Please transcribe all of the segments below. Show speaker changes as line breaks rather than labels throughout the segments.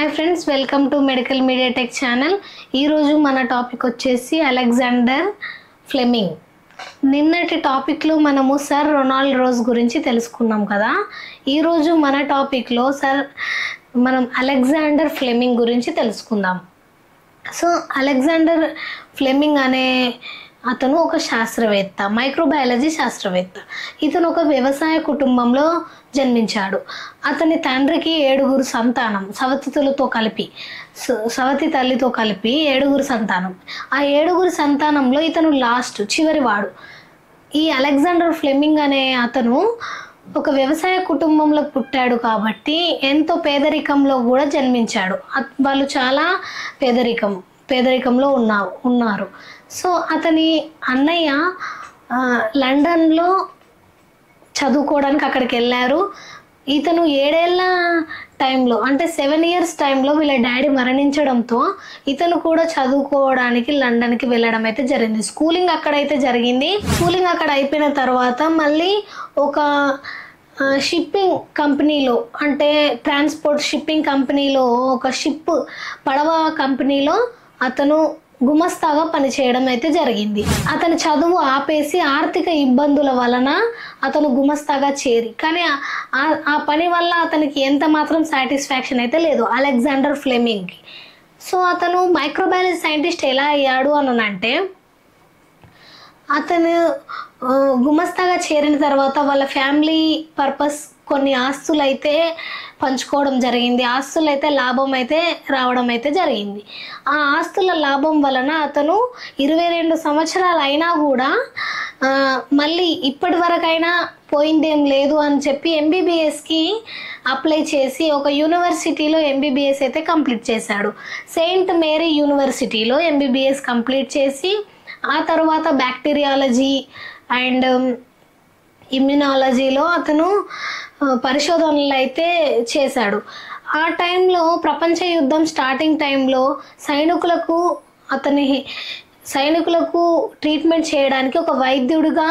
Hi friends, welcome to medical media tech channel. ఈరోజు మన topic వచ్చేసి అలెగ్జాండర్ ఫ్లెమింగ్. నిన్నటి టాపిక్లో మనము సర్ రొనాల్డ్ రోజ్ గురించి తెలుసుకున్నాం కదా. ఈరోజు మన టాపిక్లో మనం అలెగ్జాండర్ ఫ్లెమింగ్ గురించి తెలుసుకుందాం. సో అలెగ్జాండర్ ఫ్లెమింగ్ అనే అతను ఒక శాస్త్రవేత్త, మైక్రోబయాలజీ శాస్త్రవేత్త. ఇతను ఒక వ్యవసాయ కుటుంబంలో జన్మించాడు. అతని తండ్రికి 7 సంతానం, సవతి తల్లితో కలిపి 7 సంతానం. ఆ 7 సంతానంలో ఇతను చివరివాడు. ఈ అలెగ్జాండర్ ఫ్లెమింగ్ అనే అతను ఒక వ్యవసాయ కుటుంబంలో పుట్టాడు కాబట్టి ఎంతో పేదరికంలో కూడా జన్మించాడు. వాళ్ళు చాలా పేదరికంలో ఉన్నారు. సో అతని అన్నయ్య లండన్లో చదువుకోవడానికి అక్కడికి వెళ్ళారు. ఇతను 7 ఏళ్ల టైంలో, అంటే 7 ఇయర్స్ టైంలో వీళ్ళ డాడీ మరణించడంతో ఇతను కూడా చదువుకోవడానికి లండన్కి వెళ్ళడం అయితే జరిగింది. స్కూలింగ్ అక్కడైతే జరిగింది. స్కూలింగ్ అక్కడ అయిపోయిన తర్వాత మళ్ళీ ఒక షిప్పింగ్ కంపెనీలో, అంటే ట్రాన్స్పోర్ట్ షిప్పింగ్ కంపెనీలో, ఒక పడవ కంపెనీలో అతను గుమస్తాగా పనిచేయడం అయితే జరిగింది. అతని చదువు ఆపేసి ఆర్థిక ఇబ్బందుల వలన అతను గుమస్తాగా కానీ ఆ పని వల్ల అతనికి ఎంత మాత్రం సాటిస్ఫాక్షన్ అయితే లేదు అలెగ్జాండర్ ఫ్లెమింగ్కి. సో అతను మైక్రోబయాలజీ సైంటిస్ట్ ఎలా అయ్యాడు అంటే, అతను గుమస్తాగా చేరిన తర్వాత వాళ్ళ ఫ్యామిలీ పర్పస్ కొన్ని ఆస్తులు అయితే పంచుకోవడం జరిగింది. ఆస్తులు అయితే లాభం అయితే రావడం అయితే జరిగింది. ఆ ఆస్తుల లాభం వలన అతను 22 సంవత్సరాలు అయినా కూడా మళ్ళీ ఇప్పటి వరకైనా పోయిందేం లేదు అని చెప్పి ఎంబీబీఎస్కి అప్లై చేసి ఒక యూనివర్సిటీలో ఎంబీబీఎస్ అయితే కంప్లీట్ చేశాడు. సెయింట్ మేరీ యూనివర్సిటీలో ఎంబీబీఎస్ కంప్లీట్ చేసి ఆ తర్వాత బ్యాక్టీరియాలజీ అండ్ ఇమ్యునాలజీలో అతను పరిశోధనలు అయితే చేశాడు. ఆ టైంలో ప్రపంచ యుద్ధం స్టార్టింగ్ టైంలో సైనికులకు ట్రీట్మెంట్ చేయడానికి ఒక వైద్యుడిగా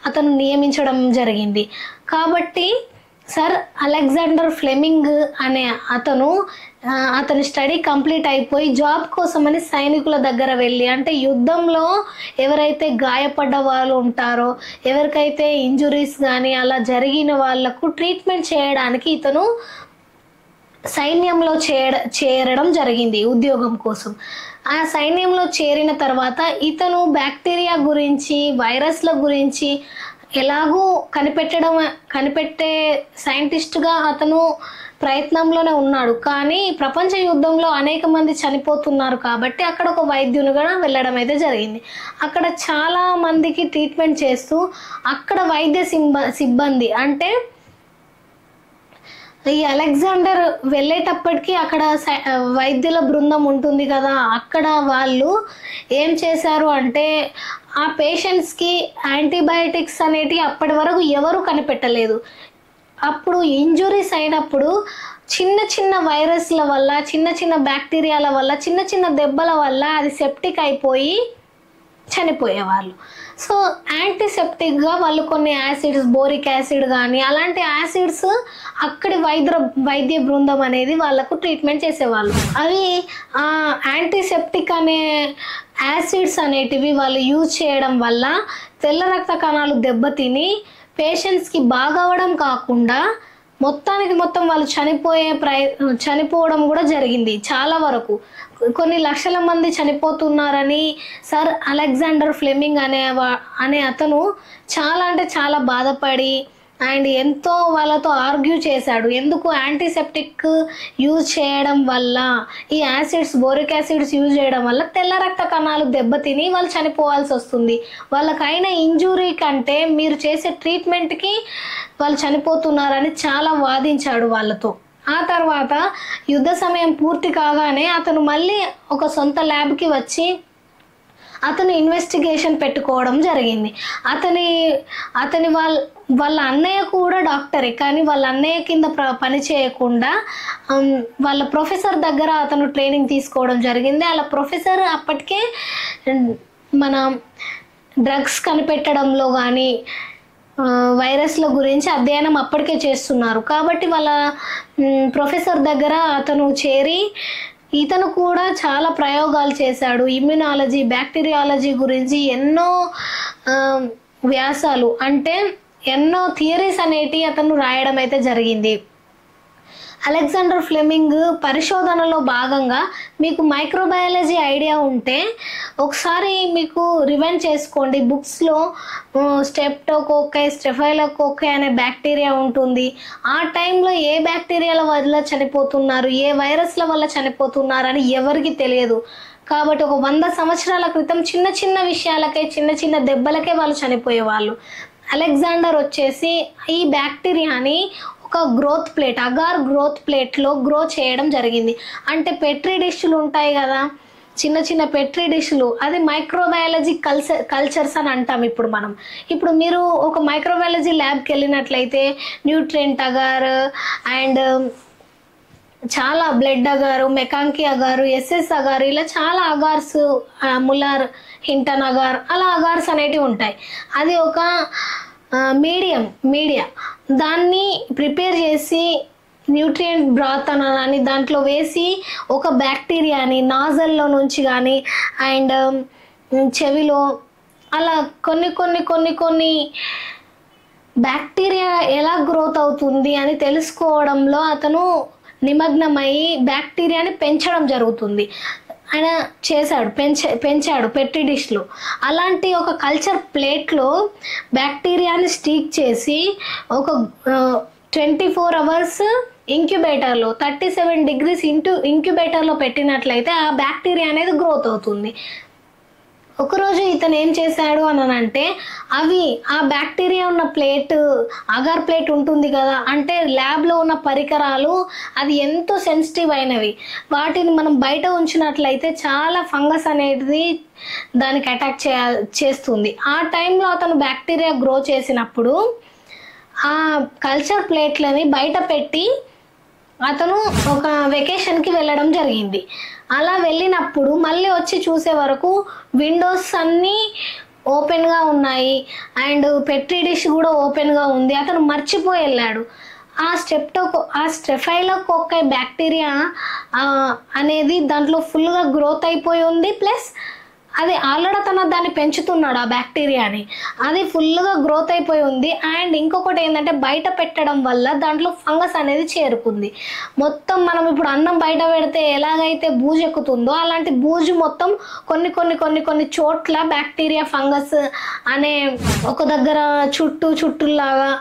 అతను నియమించడం జరిగింది. కాబట్టి సర్ అలెగ్జాండర్ ఫ్లెమింగ్ అనే అతని స్టడీ కంప్లీట్ అయిపోయి జాబ్ కోసమని సైనికుల దగ్గర వెళ్ళి, అంటే యుద్ధంలో ఎవరైతే గాయపడ్డ వాళ్ళు ఉంటారో, ఎవరికైతే ఇంజురీస్ కానీ అలా జరిగిన వాళ్లకు ట్రీట్మెంట్ చేయడానికి ఇతను సైన్యంలో చేరడం జరిగింది ఉద్యోగం కోసం. ఆ సైన్యంలో చేరిన తర్వాత ఇతను బ్యాక్టీరియా గురించి, వైరస్ల గురించి ఎలాగూ కనిపెట్టే సైంటిస్ట్గా అతను ప్రయత్నంలోనే ఉన్నాడు. కానీ ప్రపంచ యుద్ధంలో అనేక మంది చనిపోతున్నారు కాబట్టి అక్కడ ఒక వైద్యునిగా వెళ్ళడం అయితే జరిగింది. అక్కడ చాలా మందికి ట్రీట్మెంట్ చేస్తూ అక్కడ వైద్య సిబ్బంది, అంటే ఈ అలెగ్జాండర్ వెళ్ళేటప్పటికి అక్కడ వైద్యుల బృందం ఉంటుంది కదా, అక్కడ వాళ్ళు ఏం చేశారు అంటే ఆ పేషెంట్స్కి యాంటీబయాటిక్స్ అనేటివి అప్పటి వరకు ఎవరు కనిపెట్టలేదు. అప్పుడు ఇంజురీస్ అయినప్పుడు చిన్న వైరస్ల వల్ల, చిన్న బ్యాక్టీరియాల వల్ల, చిన్న దెబ్బల వల్ల అది సెప్టిక్ అయిపోయి చనిపోయేవాళ్ళు. సో యాంటీసెప్టిక్గా వాళ్ళు కొన్ని యాసిడ్స్, బోరిక్ యాసిడ్ కానీ అలాంటి యాసిడ్స్ అక్కడి వైద్య బృందం అనేది వాళ్ళకు ట్రీట్మెంట్ చేసేవాళ్ళు. అవి యాంటీసెప్టిక్ అనే యాసిడ్స్ అనేటివి వాళ్ళు యూజ్ చేయడం వల్ల తెల్ల రక్త కణాలు దెబ్బతిని పేషెంట్స్కి బాగవడం కాకుండా మొత్తం వాళ్ళు చనిపోవడం కూడా జరిగింది. చాలా వరకు కొన్ని లక్షల మంది చనిపోతున్నారని సర్ అలెగ్జాండర్ ఫ్లెమింగ్ అనే అతను చాలా బాధపడి అండ్ ఎంతో వాళ్ళతో ఆర్గ్యూ చేశాడు. ఎందుకు యాంటీసెప్టిక్ యూజ్ చేయడం వల్ల, ఈ యాసిడ్స్, బోరిక్ యాసిడ్స్ యూజ్ చేయడం వల్ల తెల్ల రక్త కణాలు దెబ్బతిని వాళ్ళు చనిపోవాల్సి వస్తుంది. వాళ్ళకైన ఇంజురీ కంటే మీరు చేసే ట్రీట్మెంట్కి వాళ్ళు చనిపోతున్నారని చాలా వాదించాడు వాళ్ళతో. ఆ తర్వాత యుద్ధ సమయం పూర్తి కాగానే అతను మళ్ళీ ఒక సొంత ల్యాబ్కి వచ్చి అతను ఇన్వెస్టిగేషన్ పెట్టుకోవడం జరిగింది. వాళ్ళ అన్నయ్య కూడా డాక్టరే, కానీ వాళ్ళ అన్నయ్య కింద పని చేయకుండా వాళ్ళ ప్రొఫెసర్ దగ్గర అతను ట్రైనింగ్ తీసుకోవడం జరిగింది. వాళ్ళ ప్రొఫెసర్ అప్పటికే మన డ్రగ్స్ కనిపెట్టడంలో కానీ వైరస్ల గురించి అధ్యయనం అప్పటికే చేస్తున్నారు. కాబట్టి వాళ్ళ ప్రొఫెసర్ దగ్గర అతను చేరి ఇతను కూడా చాలా ప్రయోగాలు చేశాడు. ఇమ్యునాలజీ, బ్యాక్టీరియాలజీ గురించి ఎన్నో వ్యాసాలు అంటే ఎన్నో థియరీస్ అనేటి అతను రాయడం అయితే జరిగింది. అలెగ్జాండర్ ఫ్లెమింగ్ పరిశోధనలో భాగంగా మీకు మైక్రోబయాలజీ ఐడియా ఉంటే ఒకసారి మీకు రివైండ్ చేసుకోండి. బుక్స్లో స్టెప్టోకోకై, స్టెఫైలోకోకై అనే బ్యాక్టీరియా ఉంటుంది. ఆ టైంలో ఏ బ్యాక్టీరియాల వల్ల చనిపోతున్నారు, ఏ వైరస్ల వల్ల చనిపోతున్నారు అని ఎవరికి తెలియదు. కాబట్టి ఒక 100 సంవత్సరాల క్రితం చిన్న చిన్న విషయాలకే, చిన్న చిన్న దెబ్బలకే వాళ్ళు చనిపోయేవాళ్ళు. అలెగ్జాండర్ వచ్చేసి ఈ బ్యాక్టీరియాని ఒక గ్రోత్ ప్లేట్, అగార్ గ్రోత్ ప్లేట్లో గ్రో చేయడం జరిగింది. అంటే పెట్రీ డిష్లు ఉంటాయి కదా, చిన్న చిన్న పెట్రీ డిష్లు, అది మైక్రోబయాలజీ కల్చర్స్ అని అంటాం. ఇప్పుడు మీరు ఒక మైక్రోబయాలజీ ల్యాబ్కి వెళ్ళినట్లయితే న్యూట్రియంట్ అగార్ అండ్ చాలా బ్లడ్ అగారు, మెకాంకీ అగారు, ఎస్ఎస్ అగారు, ఇలా చాలా అగార్స్, ములార్, హింటన్ అగార్, అలా అగార్స్ అనేటివి ఉంటాయి. అది ఒక మీడియా, దాన్ని ప్రిపేర్ చేసి న్యూట్రియంట్ బ్రాత్ అని దాంట్లో వేసి ఒక బ్యాక్టీరియాని నాజల్లో నుంచి కానీ అండ్ చెవిలో అలా కొన్ని బ్యాక్టీరియా ఎలా గ్రోత్ అవుతుంది అని తెలుసుకోవడంలో అతను నిమగ్నమై బ్యాక్టీరియాని పెంచడం జరుగుతుంది. ఆయన పెంచాడు పెట్రీ డిష్లో. అలాంటి ఒక కల్చర్ ప్లేట్లో బ్యాక్టీరియాని స్టీక్ చేసి ఒక 24 అవర్స్ ఇంక్యుబేటర్లో 37 degrees ఇంక్యుబేటర్లో పెట్టినట్లయితే ఆ బ్యాక్టీరియా అనేది గ్రోత్ అవుతుంది. ఒకరోజు ఇతను ఏం చేశాడు అంటే ఆ బ్యాక్టీరియా ఉన్న ప్లేట్, అగార్ ప్లేట్ ఉంటుంది కదా, అంటే ల్యాబ్లో ఉన్న పరికరాలు అది ఎంతో సెన్సిటివ్ అయినవి. వాటిని మనం బయట ఉంచినట్లయితే చాలా ఫంగస్ అనేది దానికి అటాక్ చేస్తుంది. ఆ టైంలో అతను బ్యాక్టీరియా గ్రో చేసినప్పుడు ఆ కల్చర్ ప్లేట్లని బయట పెట్టి అతను ఒక వెకేషన్కి వెళ్ళడం జరిగింది. అలా వెళ్ళినప్పుడు మళ్ళీ వచ్చి చూసే వరకు విండోస్ అన్నీ ఓపెన్గా ఉన్నాయి అండ్ పెట్రీ డిష్ కూడా ఓపెన్గా ఉంది. అతను మర్చిపోయి వెళ్ళాడు. ఆ స్టెఫైలోకోకై బ్యాక్టీరియా అనేది దాంట్లో ఫుల్గా గ్రోత్ అయిపోయి ఉంది. ప్లస్ అది ఆల్రెడీ దాన్ని పెంచుతున్నాడు, ఆ బ్యాక్టీరియాని, అది ఫుల్గా గ్రోత్ అయిపోయి ఉంది. అండ్ ఇంకొకటి ఏంటంటే బయట పెట్టడం వల్ల దాంట్లో ఫంగస్ అనేది చేరుకుంది. మొత్తం మనం ఇప్పుడు అన్నం బయట పెడితే ఎలాగైతే బూజు ఎక్కుతుందో అలాంటి బూజు మొత్తం కొన్ని చోట్ల బ్యాక్టీరియా, ఫంగస్ అనే ఒక దగ్గర చుట్టులాగా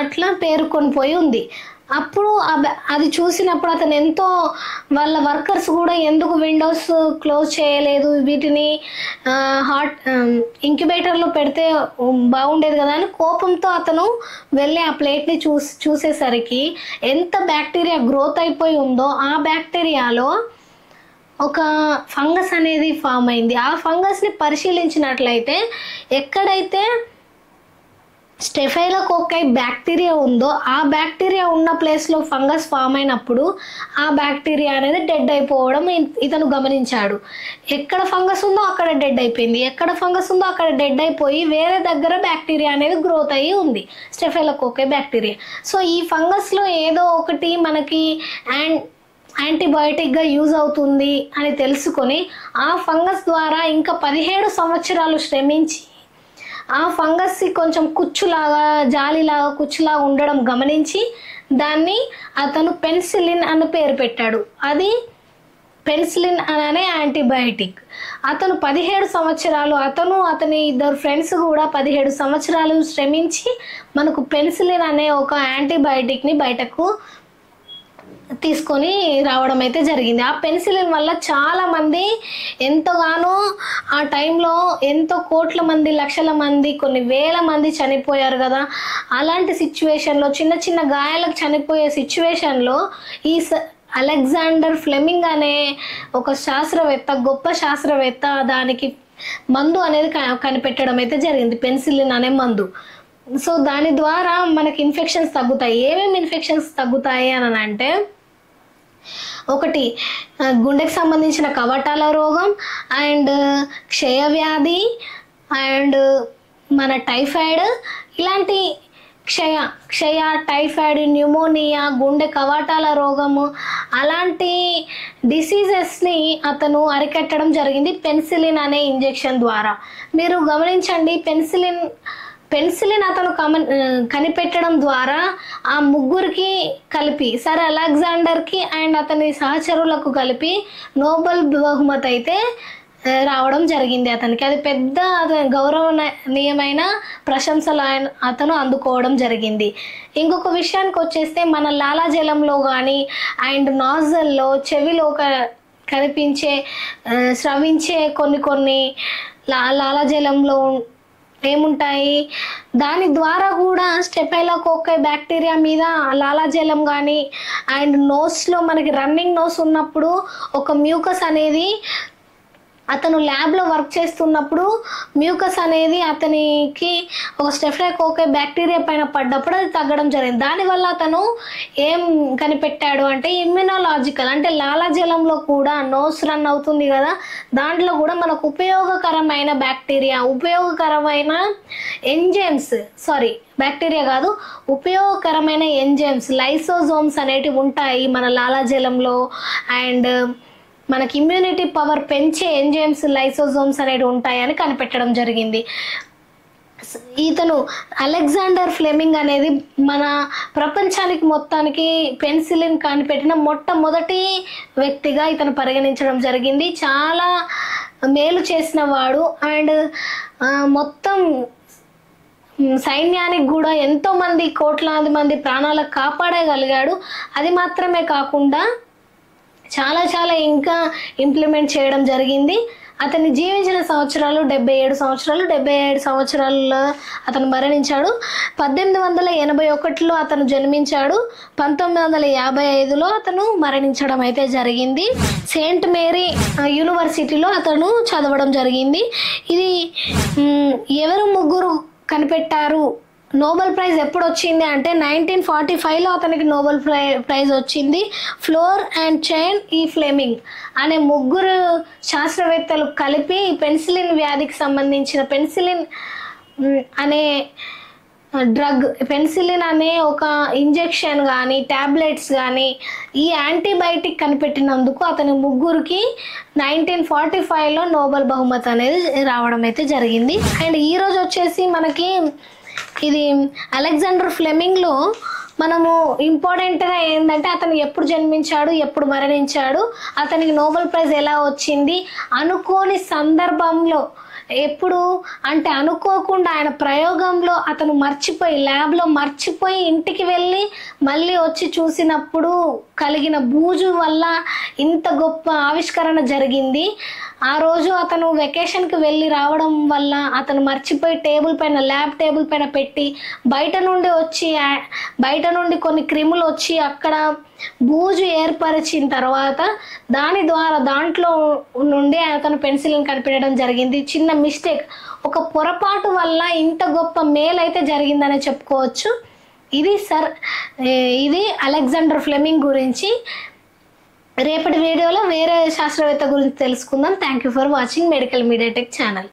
అట్లా పేరుకొని పోయి ఉంది. అప్పుడు అది చూసినప్పుడు అతను ఎంతో, వాళ్ళ వర్కర్స్ కూడా ఎందుకు విండోస్ క్లోజ్ చేయలేదు, వీటిని ఇంక్యుబేటర్లో పెడితే బాగుండేది కదా అని కోపంతో అతను వెళ్ళి ఆ ప్లేట్ని చూసేసరికి ఎంత బ్యాక్టీరియా గ్రోత్ అయిపోయి ఉందో ఆ బ్యాక్టీరియాలో ఒక ఫంగస్ అనేది ఫామ్ అయింది. ఆ ఫంగస్ని పరిశీలించినట్లయితే ఎక్కడైతే స్టెఫైలోకోకై బ్యాక్టీరియా ఉందో ఆ బ్యాక్టీరియా ఉన్న ప్లేస్లో ఫంగస్ ఫామ్ అయినప్పుడు ఆ బ్యాక్టీరియా అనేది డెడ్ అయిపోవడం ఇతను గమనించాడు. ఎక్కడ ఫంగస్ ఉందో అక్కడ డెడ్ అయిపోయింది, ఎక్కడ ఫంగస్ ఉందో అక్కడ డెడ్ అయిపోయి వేరే దగ్గర బ్యాక్టీరియా అనేది గ్రోత్ అయ్యి ఉంది, స్టెఫైలోకోకై బ్యాక్టీరియా. సో ఈ ఫంగస్లో ఏదో ఒకటి మనకి యాంటీబయాటిక్గా యూజ్ అవుతుంది అని తెలుసుకొని ఆ ఫంగస్ ద్వారా ఇంకా 17 సంవత్సరాలు శ్రమించి ఆ ఫంగస్ కొంచెం జాలిలాగా కుచ్చులాగా ఉండడం గమనించి దాన్ని అతను పెన్సిలిన్ అని పేరు పెట్టాడు. అది పెన్సిలిన్ అనే యాంటీబయాటిక్. అతను 17 సంవత్సరాలు, అతని 2 ఫ్రెండ్స్ కూడా 17 సంవత్సరాలు శ్రమించి మనకు పెన్సిలిన్ అనే ఒక యాంటీబయాటిక్ని బయటకు తీసుకొని రావడం అయితే జరిగింది. ఆ పెన్సిలిన్ వల్ల చాలామంది ఎంతగానో ఆ టైంలో ఎంతో కోట్ల మంది, లక్షల మంది, కొన్ని వేల మంది చనిపోయారు కదా. అలాంటి సిచ్యువేషన్లో చిన్న చిన్న గాయాలకు చనిపోయే సిచ్యువేషన్లో ఈ అలెగ్జాండర్ ఫ్లెమింగ్ అనే ఒక గొప్ప శాస్త్రవేత్త దానికి మందు అనేది కనిపెట్టడం అయితే జరిగింది, పెన్సిలిన్ అనే మందు. సో దాని ద్వారా మనకి ఇన్ఫెక్షన్స్ తగ్గుతాయి. ఏమేమి ఇన్ఫెక్షన్స్ తగ్గుతాయి అని అంటే, ఒకటి గుండెకి సంబంధించిన కవాటాల రోగం అండ్ క్షయవ్యాధి అండ్ మన టైఫాయిడ్ ఇలాంటి క్షయ టైఫాయిడ్ న్యూమోనియా గుండె కవాటాల రోగము అలాంటి డిసీజెస్ని అతను అరికట్టడం జరిగింది పెన్సిలిన్ అనే ఇంజెక్షన్ ద్వారా. మీరు గమనించండి, పెన్సిలిన్ అతను కనిపెట్టడం ద్వారా ఆ ముగ్గురికి కలిపి సర్ అలెగ్జాండర్కి అండ్ అతని సహచరులకు కలిపి నోబెల్ బహుమతి అయితే రావడం జరిగింది అతనికి. అది పెద్ద గౌరవనీయమైన ప్రశంసలు అతను అందుకోవడం జరిగింది. ఇంకొక విషయానికి వచ్చేస్తే మన లాలాజలంలో కానీ అండ్ నాజల్లో చెవిలో కనిపించే స్రవించే కొన్ని లాలాజలంలో ఏముంటాయి, దాని ద్వారా కూడా స్టెఫైలోకోకై బ్యాక్టీరియా మీద లాలాజలం కానీ అండ్ నోస్లో మనకి రన్నింగ్ నోస్ ఉన్నప్పుడు ఒక మ్యూకస్ అనేది అతను ల్యాబ్లో వర్క్ చేస్తున్నప్పుడు మ్యూకస్ అనేది అతనికి ఒక స్టెఫైలోకోకై బ్యాక్టీరియా పైన పడ్డప్పుడు అది తగ్గడం జరిగింది. దానివల్ల అతను ఏం కనిపెట్టాడు అంటే ఇమ్యునోలాజికల్, అంటే లాలాజలంలో కూడా నోస్ రన్ అవుతుంది కదా, దాంట్లో కూడా మనకు ఉపయోగకరమైన బ్యాక్టీరియా, ఉపయోగకరమైన ఎంజైమ్స్, బ్యాక్టీరియా కాదు, ఉపయోగకరమైన ఎంజైమ్స్ లైసోజోమ్స్ అనేటివి ఉంటాయి మన లాలాజలంలో. అండ్ మనకి ఇమ్యూనిటీ పవర్ పెంచే ఎంజైమ్స్ లైసోజోమ్స్ అనేవి ఉంటాయని కనిపెట్టడం జరిగింది. ఇతను అలెగ్జాండర్ ఫ్లెమింగ్ అనేది మన ప్రపంచానికి మొత్తానికి పెన్సిలిన్ కనిపెట్టిన మొట్టమొదటి వ్యక్తిగా ఇతను పరిగణించడం జరిగింది. చాలా మేలు చేసిన వాడు అండ్ మొత్తం సైన్యానికి కూడా ఎంతోమంది కోట్లాది మంది ప్రాణాలకు కాపాడగలిగాడు. అది మాత్రమే కాకుండా చాలా ఇంకా ఇంప్లిమెంట్ చేయడం జరిగింది. అతన్ని జీవించిన సంవత్సరాలు 77 సంవత్సరాలు. 77 సంవత్సరాల్లో అతను మరణించాడు. 1881లో అతను జన్మించాడు. 1955లో అతను మరణించడం అయితే జరిగింది. సెయింట్ మేరీ యూనివర్సిటీలో అతను చదవడం జరిగింది. ఇది ఎవరు ముగ్గురు కనిపెట్టారు? నోబెల్ ప్రైజ్ ఎప్పుడు వచ్చింది అంటే 1945లో అతనికి నోబెల్ ప్రైజ్ వచ్చింది. ఫ్లోర్ అండ్ చైన్ ఈ ఫ్లెమింగ్ అనే ముగ్గురు శాస్త్రవేత్తలు కలిపి పెన్సిలిన్ వ్యాధికి సంబంధించిన పెన్సిలిన్ అనే డ్రగ్, పెన్సిలిన్ అనే ఒక ఇంజెక్షన్ కానీ ట్యాబ్లెట్స్ కానీ ఈ యాంటీబయాటిక్ కనిపెట్టినందుకు అతని ముగ్గురికి 1945లో నోబెల్ బహుమతి అనేది రావడం అయితే జరిగింది. అండ్ ఈరోజు వచ్చేసి మనకి ఇది అలెగ్జాండర్ ఫ్లెమింగ్లో మనము ఇంపార్టెంట్గా ఏంటంటే అతను ఎప్పుడు జన్మించాడు, ఎప్పుడు మరణించాడు, అతనికి నోబెల్ ప్రైజ్ ఎలా వచ్చింది, అనుకోని సందర్భంలో ఎప్పుడు అంటే అనుకోకుండా ఆయన ప్రయోగంలో అతను ల్యాబ్లో మర్చిపోయి ఇంటికి వెళ్ళి మళ్ళీ వచ్చి చూసినప్పుడు కలిగిన బూజు వల్ల ఇంత గొప్ప ఆవిష్కరణ జరిగింది. ఆ రోజు అతను వెకేషన్కి వెళ్ళి రావడం వల్ల అతను మర్చిపోయి ల్యాబ్ టేబుల్ పైన పెట్టి బయట నుండి కొన్ని క్రిములు వచ్చి అక్కడ బూజు ఏర్పరిచిన తర్వాత దాంట్లో నుండి అతను పెన్సిలిన్ కనిపెట్టడం జరిగింది. చిన్న మిస్టేక్, ఒక పొరపాటు వల్ల ఇంత గొప్ప మేలు అయితే జరిగిందనే చెప్పుకోవచ్చు. ఇది అలెగ్జాండర్ ఫ్లెమింగ్ గురించి. రేపటి వీడియోలో వేరే శాస్త్రవేత్త గురించి తెలుసుకుందాం. Thank you for watching medical media tech channel.